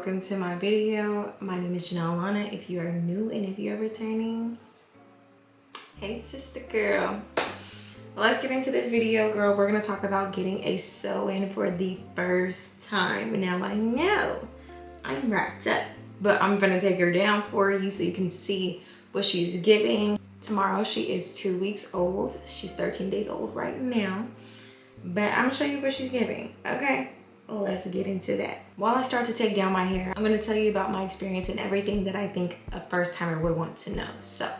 welcome to my video. My name is Janelle Alana. If you are new and if you're returning, hey sister girl. Well, let's get into this video, girl. We're gonna talk about getting a sew-in for the first time. Now I know I'm wrapped up, but I'm gonna take her down for you so you can see what she's giving. Tomorrow she is 2 weeks old. She's 13 days old right now, but I'm gonna show you what she's giving, okay? Let's get into that. While I start to take down my hair, I'm gonna tell you about my experience and everything that I think a first timer would want to know. So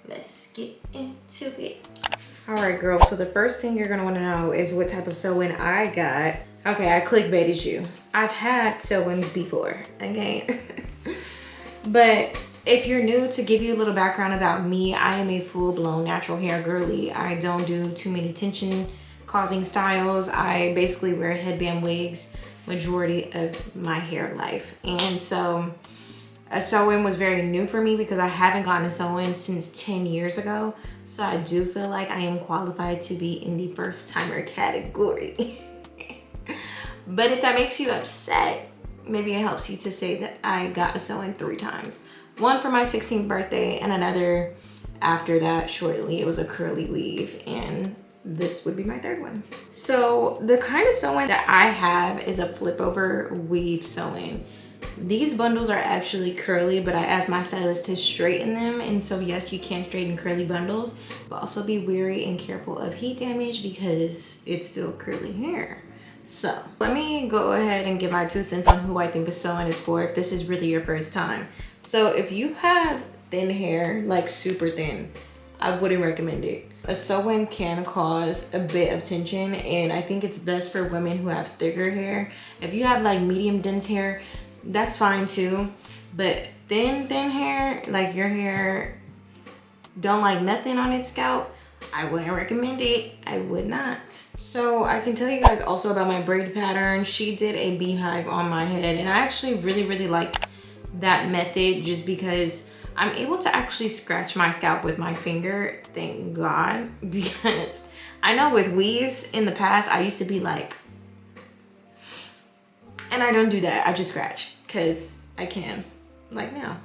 let's get into it. All right, girl, so the first thing you're gonna wanna know is what type of sew-in I got. Okay, I clickbaited you. I've had sew-ins before, okay? But if you're new, to give you a little background about me, I am a full-blown natural hair girly. I don't do too many tension causing styles. I basically wear headband wigs majority of my hair life. And so a sew-in was very new for me because I haven't gotten a sew-in since 10 years ago. So I do feel like I am qualified to be in the first timer category. But if that makes you upset, maybe it helps you to say that I got a sew-in 3 times. One for my 16th birthday and another after that shortly. It was a curly weave, and this would be my 3rd one. So the kind of sew-in that I have is a flip over weave sew-in. These bundles are actually curly, but I asked my stylist to straighten them. And so yes, you can straighten curly bundles, but also be wary and careful of heat damage because it's still curly hair. So let me go ahead and give my 2 cents on who I think a sew-in is for if this is really your first time. So if you have thin hair, like super thin, I wouldn't recommend it. A sew-in can cause a bit of tension, and I think it's best for women who have thicker hair. If you have like medium dense hair, that's fine too. But thin hair, like your hair don't like nothing on its scalp, I wouldn't recommend it. I would not. So I can tell you guys also about my braid pattern. She did a beehive on my head, and I actually really liked that method just because I'm able to actually scratch my scalp with my finger, thank God, because I know with weaves in the past, I used to be like, and I don't do that. I just scratch because I can, like now.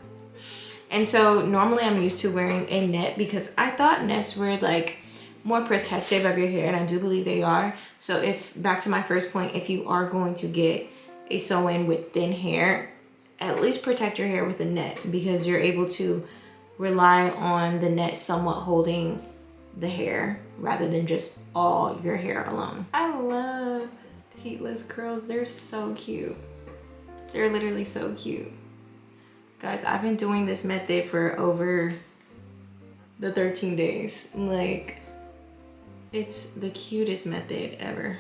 And so normally I'm used to wearing a net because I thought nets were like more protective of your hair, and I do believe they are. So if, back to my first point, if you are going to get a sew-in with thin hair, at least protect your hair with a net because you're able to rely on the net somewhat holding the hair rather than just all your hair alone. I love heatless curls. They're so cute. They're literally so cute. Guys, I've been doing this method for over the 13 days. Like, it's the cutest method ever.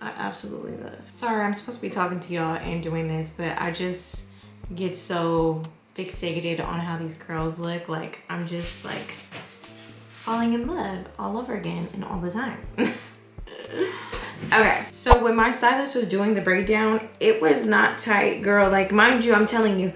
I absolutely love it. Sorry, I'm supposed to be talking to y'all and doing this, but I just get so fixated on how these curls look. Like, I'm just like falling in love all over again and all the time. Okay, so when my stylist was doing the breakdown, it was not tight, girl. Like, mind you, I'm telling you,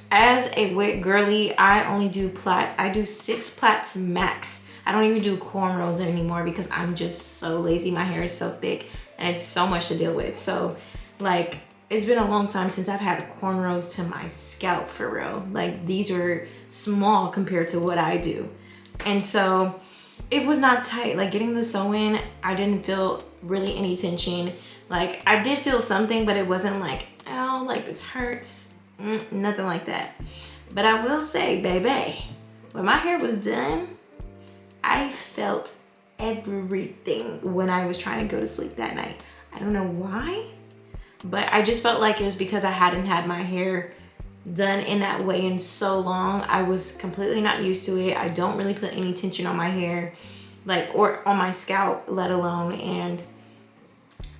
as a wig girly, I only do plaits. I do 6 plaits max. I don't even do cornrows anymore because I'm just so lazy. My hair is so thick and it's so much to deal with. So like, it's been a long time since I've had cornrows to my scalp for real. Like, these are small compared to what I do. And so it was not tight. Like, getting the sew-in, I didn't feel really any tension. Like, I did feel something, but it wasn't like, oh, like this hurts. Nothing like that. But I will say, baby, when my hair was done, I felt everything when I was trying to go to sleep that night. I don't know why, but I just felt like it was because I hadn't had my hair done in that way in so long. I was completely not used to it. I don't really put any tension on my hair, like, or on my scalp, let alone. And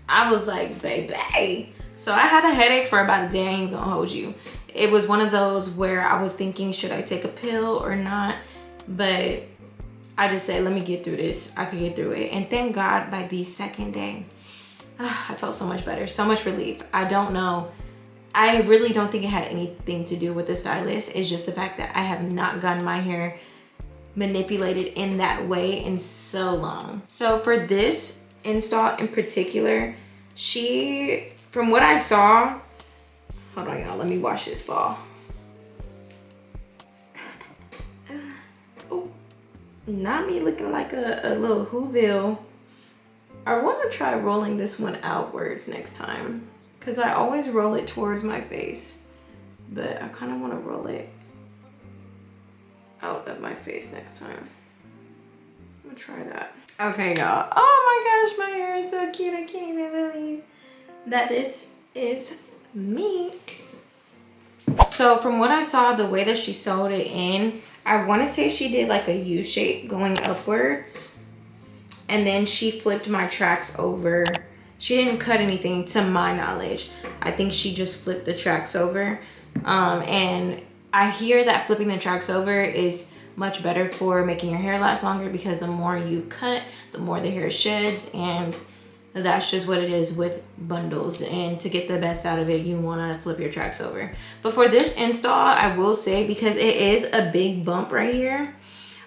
I was like, baby. So I had a headache for about a day. I ain't gonna hold you. It was one of those where I was thinking, should I take a pill or not? But I just said, let me get through this. I could get through it. And thank God by the 2nd day, I felt so much better, so much relief. I don't know. I really don't think it had anything to do with the stylist. It's just the fact that I have not gotten my hair manipulated in that way in so long. So for this install in particular, she, from what I saw, Hold on, y'all. Let me watch this fall. Oh, not me looking like a little Whoville. I want to try rolling this one outwards next time, because I always roll it towards my face, but I kind of want to roll it out of my face next time. I'm gonna try that. Okay, y'all. Oh my gosh, my hair is so cute. I can't even believe that this is me. So from what I saw, the way that she sewed it in, I want to say she did like a U shape going upwards, and then she flipped my tracks over. She didn't cut anything to my knowledge. I think she just flipped the tracks over. And I hear that flipping the tracks over is much better for making your hair last longer, because the more you cut, the more the hair sheds, and that's just what it is with bundles. And to get the best out of it, you want to flip your tracks over. But for this install, I will say, because it is a big bump right here,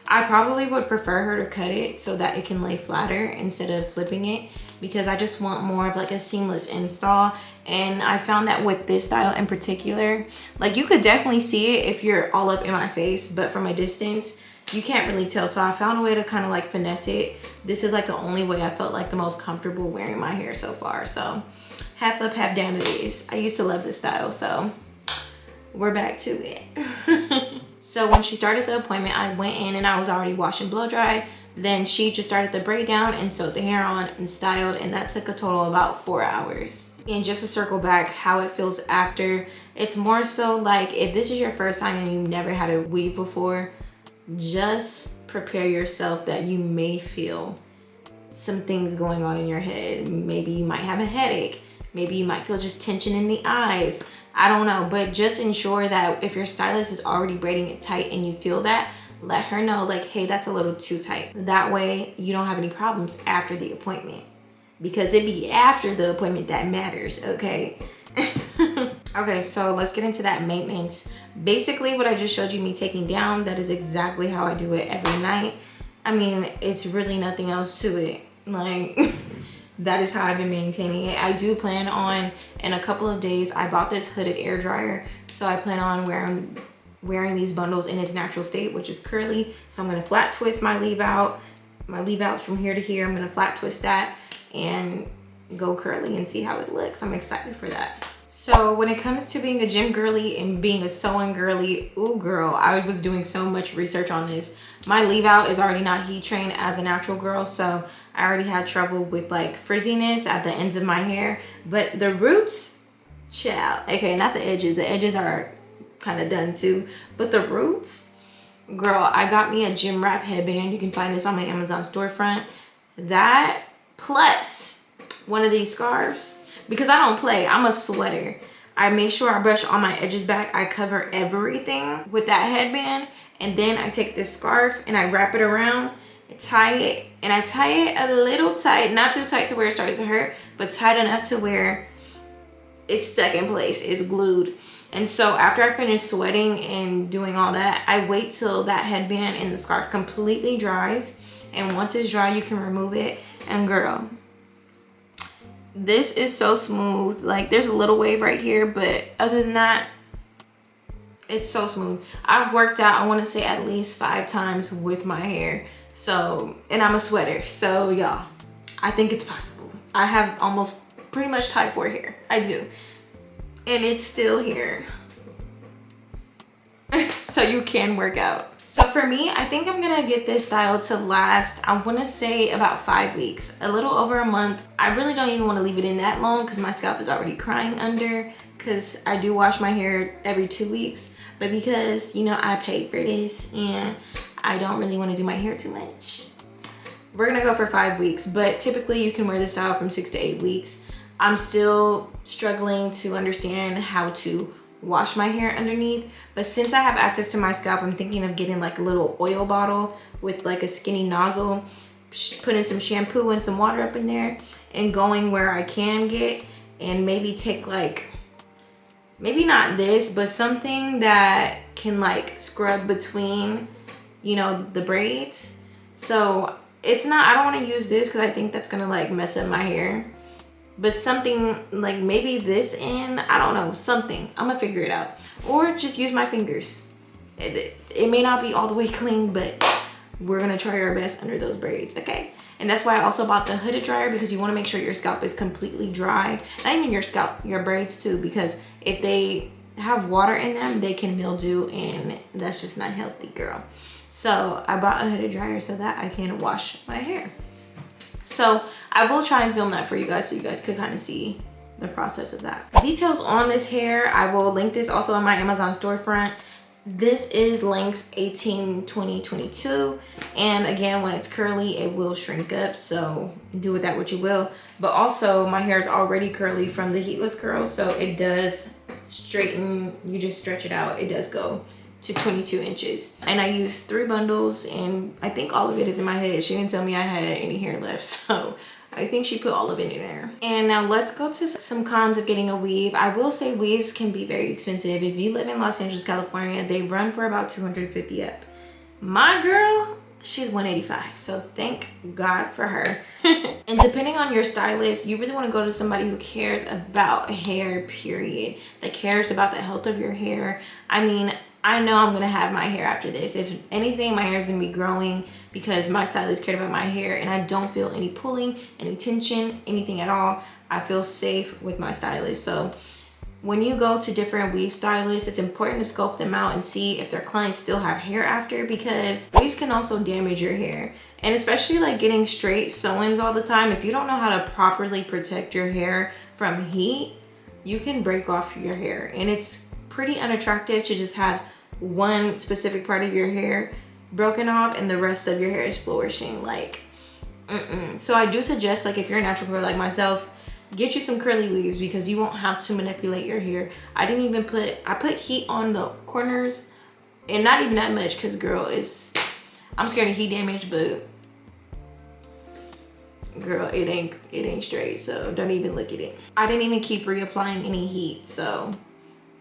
I probably would prefer her to cut it so that it can lay flatter instead of flipping it, because I just want more of like a seamless install. And I found that with this style in particular, like you could definitely see it if you're all up in my face, but from a distance, you can't really tell. So I found a way to kind of like finesse it. This is like the only way I felt like the most comfortable wearing my hair so far. So half up, half down it is. I used to love this style, so we're back to it. So when she started the appointment, I went in and I was already washed and blow dried. Then she just started the braid down and sewed the hair on and styled, and that took a total of about 4 hours. And just to circle back, how it feels after, it's more so like if this is your first time and you've never had a weave before, just prepare yourself that you may feel some things going on in your head. Maybe you might have a headache. Maybe you might feel just tension in the eyes. I don't know, but just ensure that if your stylist is already braiding it tight and you feel that, let her know like, hey, that's a little too tight. That way you don't have any problems after the appointment, because it be after the appointment that matters, okay? Okay, so let's get into that maintenance. Basically what I just showed you me taking down, that is exactly how I do it every night. I mean, it's really nothing else to it. Like, that is how I've been maintaining it. I do plan on, in a couple of days, I bought this hooded air dryer, so I plan on wearing these bundles in its natural state, which is curly. So I'm gonna flat twist my leave out. My leave outs from here to here, I'm gonna flat twist that and go curly and see how it looks. I'm excited for that. So when it comes to being a gym girly and being a sewing girly, ooh girl, I was doing so much research on this. My leave out is already not heat trained as a natural girl, so I already had trouble with like frizziness at the ends of my hair. But the roots, child, okay, not the edges are kind of done too, but the roots, girl, I got me a gym wrap headband. You can find this on my Amazon storefront. That plus one of these scarves, because I don't play, I'm a sweater. I make sure I brush all my edges back. I cover everything with that headband, and then I take this scarf and I wrap it around and tie it, and I tie it a little tight, not too tight to where it starts to hurt, but tight enough to where it's stuck in place, it's glued. And so after I finish sweating and doing all that, I wait till that headband and the scarf completely dries. And once it's dry, you can remove it. And girl, this is so smooth. Like, there's a little wave right here, but other than that, it's so smooth. I've worked out, I want to say at least 5 times with my hair. So, and I'm a sweater. So y'all, I think it's possible. I have almost pretty much type 4 hair. I do. And it's still here. So you can work out. So for me, I think I'm gonna get this style to last, I wanna say about 5 weeks, a little over a month. I really don't even wanna leave it in that long because my scalp is already crying under, because I do wash my hair every 2 weeks, but because, you know, I paid for this and I don't really wanna do my hair too much, we're gonna go for 5 weeks, but typically you can wear this style from 6 to 8 weeks. I'm still struggling to understand how to wash my hair underneath, but since I have access to my scalp, I'm thinking of getting like a little oil bottle with like a skinny nozzle, putting some shampoo and some water up in there and going where I can get, and maybe take like, maybe not this, but something that can like scrub between, you know, the braids. So it's not, I don't want to use this because I think that's gonna like mess up my hair. but something like maybe this end, I don't know, something. I'm gonna figure it out. Or just use my fingers. It may not be all the way clean, but we're gonna try our best under those braids, okay? And that's why I also bought the hooded dryer, because you wanna make sure your scalp is completely dry. Not even your scalp, your braids too, because if they have water in them, they can mildew, and that's just not healthy, girl. So I bought a hooded dryer so that I can wash my hair. So I will try and film that for you guys so you guys could kind of see the process of that. Details on this hair, I will link this also on my Amazon storefront. This is length 18, 20, 22. And again, when it's curly, it will shrink up. So do with that what you will. But also my hair is already curly from the heatless curls. So it does straighten, you just stretch it out. It does go to 22 inches. And I used 3 bundles, and I think all of it is in my head. She didn't tell me I had any hair left. So I think she put all of it in there. And now let's go to some cons of getting a weave. I will say weaves can be very expensive. If you live in Los Angeles, California, they run for about $250 up. My girl, she's $185. So thank God for her. And depending on your stylist, you really want to go to somebody who cares about hair, period. That cares about the health of your hair. I mean, I know I'm gonna have my hair after this. If anything, my hair is gonna be growing because my stylist cared about my hair, and I don't feel any pulling, any tension, anything at all. I feel safe with my stylist. So when you go to different weave stylists, it's important to scope them out and see if their clients still have hair after, because weaves can also damage your hair. And especially like getting straight sew-ins all the time, if you don't know how to properly protect your hair from heat, you can break off your hair. And it's pretty unattractive to just have one specific part of your hair broken off and the rest of your hair is flourishing. Like, So I do suggest, like, if you're a natural girl like myself, get you some curly weaves, because you won't have to manipulate your hair. I put heat on the corners, and not even that much, because girl, I'm scared of heat damage, but girl, it ain't straight, so don't even look at it. I didn't even keep reapplying any heat, so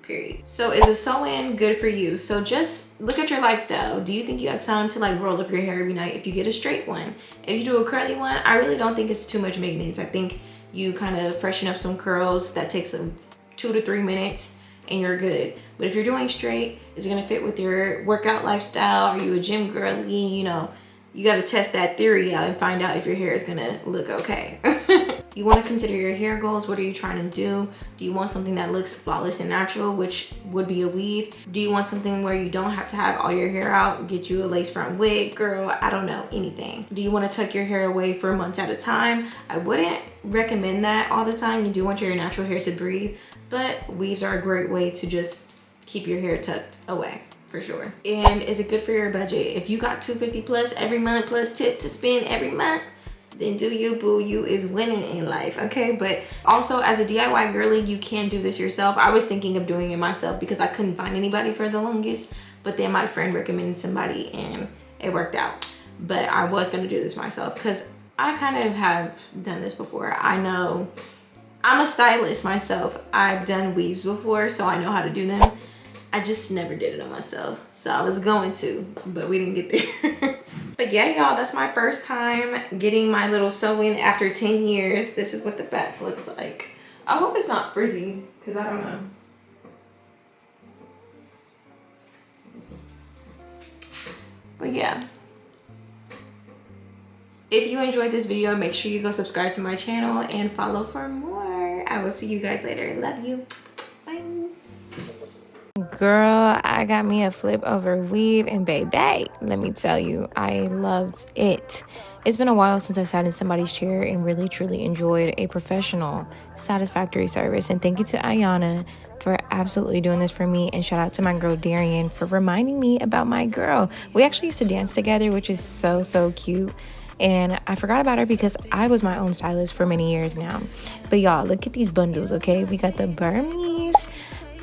period. So is a sew-in good for you? So just look at your lifestyle. Do you think you have time to like roll up your hair every night if you get a straight one? If you do a curly one, I really don't think it's too much maintenance. I think you kind of freshen up some curls. That takes 2 to 3 minutes and you're good. But if you're doing straight, is it gonna fit with your workout lifestyle? Are you a gym girly? You know, you gotta test that theory out and find out if your hair is gonna look okay. You wanna consider your hair goals. What are you trying to do? Do you want something that looks flawless and natural, which would be a weave? Do you want something where you don't have to have all your hair out? Get you a lace front wig, girl, I don't know, anything. Do you wanna tuck your hair away for months at a time? I wouldn't recommend that all the time. You do want your natural hair to breathe, but weaves are a great way to just keep your hair tucked away. For sure. And is it good for your budget? If you got $250 plus every month plus tip to spend every month, then do you, boo, you is winning in life, okay? But also as a DIY girly, you can do this yourself. I was thinking of doing it myself because I couldn't find anybody for the longest, but then my friend recommended somebody and it worked out. But I was gonna do this myself because I kind of have done this before. I know, I'm a stylist myself. I've done weaves before, so I know how to do them. I just never did it on myself. So I was going to, but we didn't get there. But yeah, y'all, that's my first time getting my little sew-in after 10 years. This is what the back looks like. I hope it's not frizzy, because I don't know. But yeah. If you enjoyed this video, make sure you go subscribe to my channel and follow for more. I will see you guys later. Love you. Bye. Girl, I got me a flip over weave, and baby, let me tell you, I loved it. It's been a while since I sat in somebody's chair and really truly enjoyed a professional, satisfactory service. And thank you to Alana for absolutely doing this for me, and shout out to my girl Darian for reminding me about my girl. We actually used to dance together, which is so cute. And I forgot about her because I was my own stylist for many years now. But y'all, look at these bundles, okay? We got the burmese.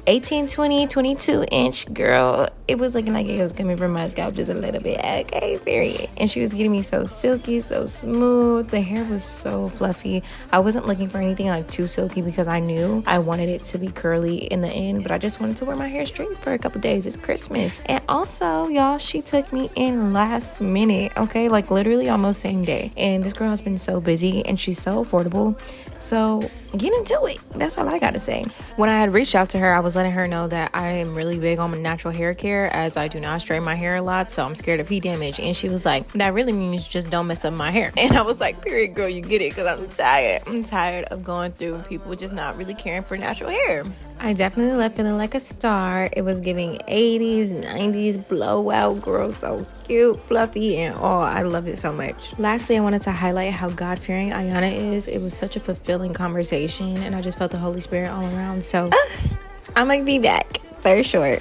18, 20, 22 inch girl. It was looking like it was coming from my scalp just a little bit. Okay, period. And she was getting me so silky, so smooth. The hair was so fluffy. I wasn't looking for anything like too silky because I knew I wanted it to be curly in the end, but I just wanted to wear my hair straight for a couple days. It's Christmas. And also, y'all, she took me in last minute, okay? Like literally almost same day. And this girl has been so busy and she's so affordable. So get into it. That's all I gotta say. When I had reached out to her, I was letting her know that I am really big on natural hair care, as I do not straighten my hair a lot, so I'm scared of heat damage. And she was like, that really means just don't mess up my hair. And I was like, period, girl, you get it, because I'm tired of going through people just not really caring for natural hair. I definitely left feeling like a star. It was giving 80s, 90s blowout girl, so cute, fluffy, and oh, I love it so much. Lastly, I wanted to highlight how God-fearing Ayana is. It was such a fulfilling conversation, and I just felt the Holy Spirit all around. So I'm gonna be back for sure.